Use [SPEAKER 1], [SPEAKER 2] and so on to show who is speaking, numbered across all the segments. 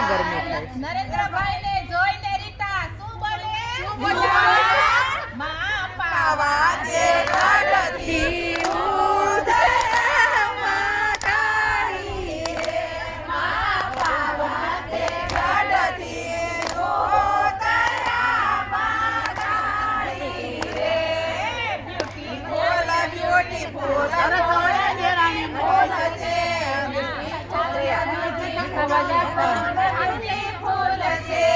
[SPEAKER 1] ગરમી થાય.
[SPEAKER 2] નરેન્દ્રભાઈ ને જોઈને રીતા શું બોલે? માં
[SPEAKER 3] પાવા દે ગઢથી ઉદયમાં કાળી રે, માં પાવા દે ગઢથી ઉદયમાં કાળી રે. બ્યુટીફુલ બ્યુટીફુલ બ્યુટીફુલ છે. બ્યુટીફુલ છે.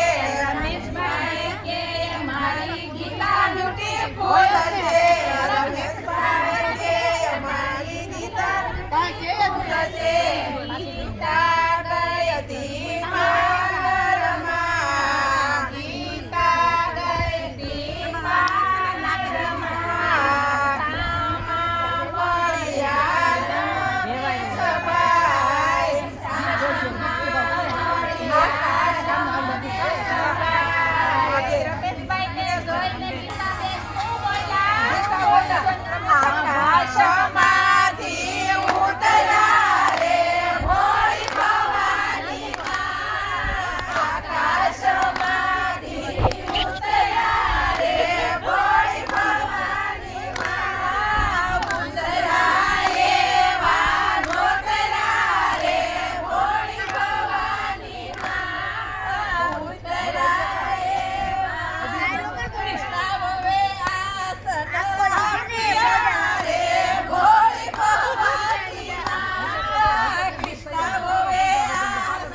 [SPEAKER 3] રમેશભાઈ કે મારી ગીતા બ્યુટીફુલ છે. રમેશભાઈ કે મારી ગીતા બ્યુટીફુલ છે. ગીતા ગઈ હતી માનરમાં, ગીતા ગઈ હતી માનરમાં. સામા મળ્યા સભાઈ,
[SPEAKER 2] રમેશભાઈ ને જોઈને ગીતાબેન શું બોલ્યા?
[SPEAKER 3] આકાશમાંથી ઉતર્યા રે ભોળી ભવાની માં. આકાશમાંથી ઉતર્યા રે ભોળી ભવાની માં. ઉતર્યા એવા નોતર્યા રે ભોળી ભવાની માં. ઉતર્યા એવા કૃષ્ણ હવે આસન આપ્યા રે ભોળી ભવાની માં. કૃષ્ણ હવે આસન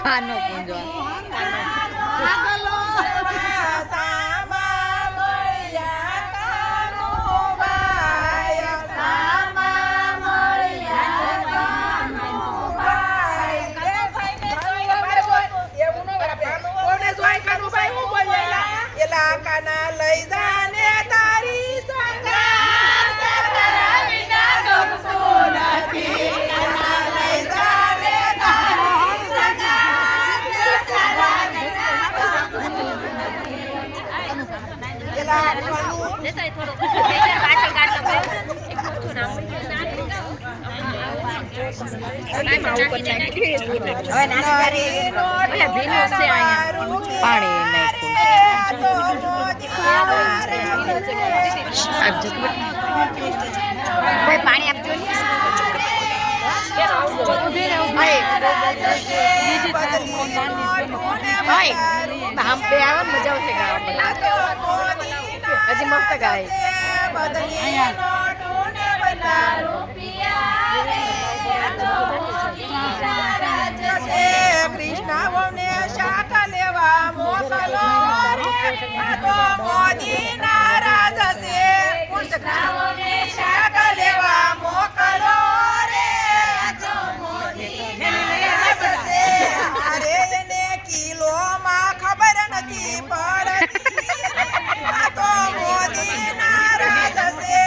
[SPEAKER 1] ખાનો પૂંજવા
[SPEAKER 3] કાના લઈ જાને તારી સંગાત તારા વિના ગમતું નથી. કાના લઈ જાને તારી સંગાત તારા વિના ગમતું નથી. એલા કોનું
[SPEAKER 2] લેતા થોડો પાછળ ગાડતો એક મોટું નામ
[SPEAKER 1] પાણી
[SPEAKER 2] પાણી આપજો
[SPEAKER 1] આમ બે આવે મજા આવશે ગાવા હજી મસ્ત ગાય.
[SPEAKER 3] કૃષ્ણ શાક લેવા મોકલો રે, આ તો મોદી નારાજ છે. કૃષ્ણ શાક લેવા મોકલો રે, આ તો મોદી નારાજ છે. અરે એને કિલોમાં ખબર નથી પડતી, આ તો મોદી નારાજ છે.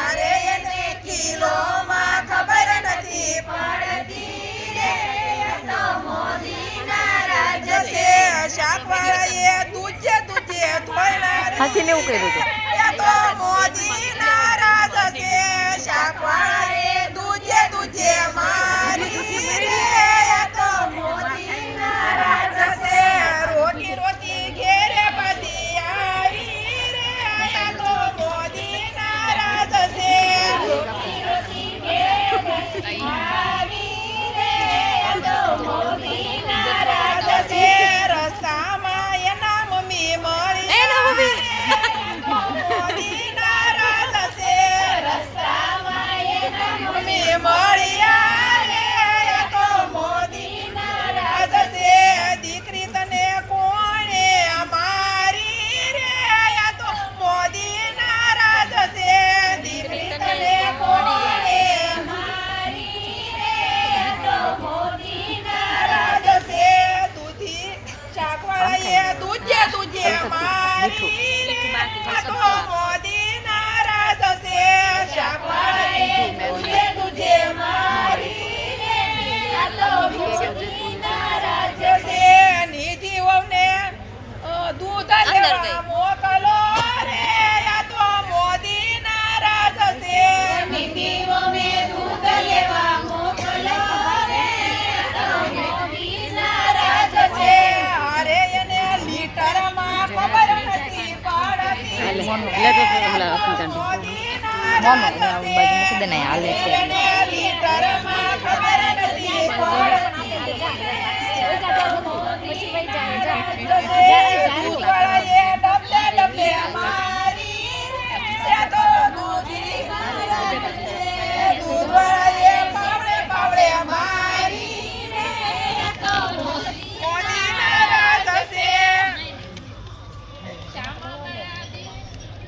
[SPEAKER 3] અરે એને કિલોમાં ખબર નથી પડતી રે, આ તો મોદી નારાજ છે. શાકવાળાએ દૂધે દૂધે ધોઈનાર
[SPEAKER 1] હાથી ને એવું કર્યું હતું.
[SPEAKER 3] એ તો મોદી નારાજ છે. શાકવાળાએ દૂધે દૂધે મારી રે, એ તો મોદી નારાજ છે. રોટી રોટી ઘેરે બધી આવી રે, એ તો મોદી નારાજ છે. રોટી રોટી ઘેરે બધી આવી રે, એ તો મોદી નારાજ છે. રસ્તામાં એના મમ્મી મળી મોદી નારાજ
[SPEAKER 1] મોનો લે તો ઓલા અસ્મિતા મોનો બાજુ મૂકી દે ને હાલે છે
[SPEAKER 3] લીટરમાં ખબર નથી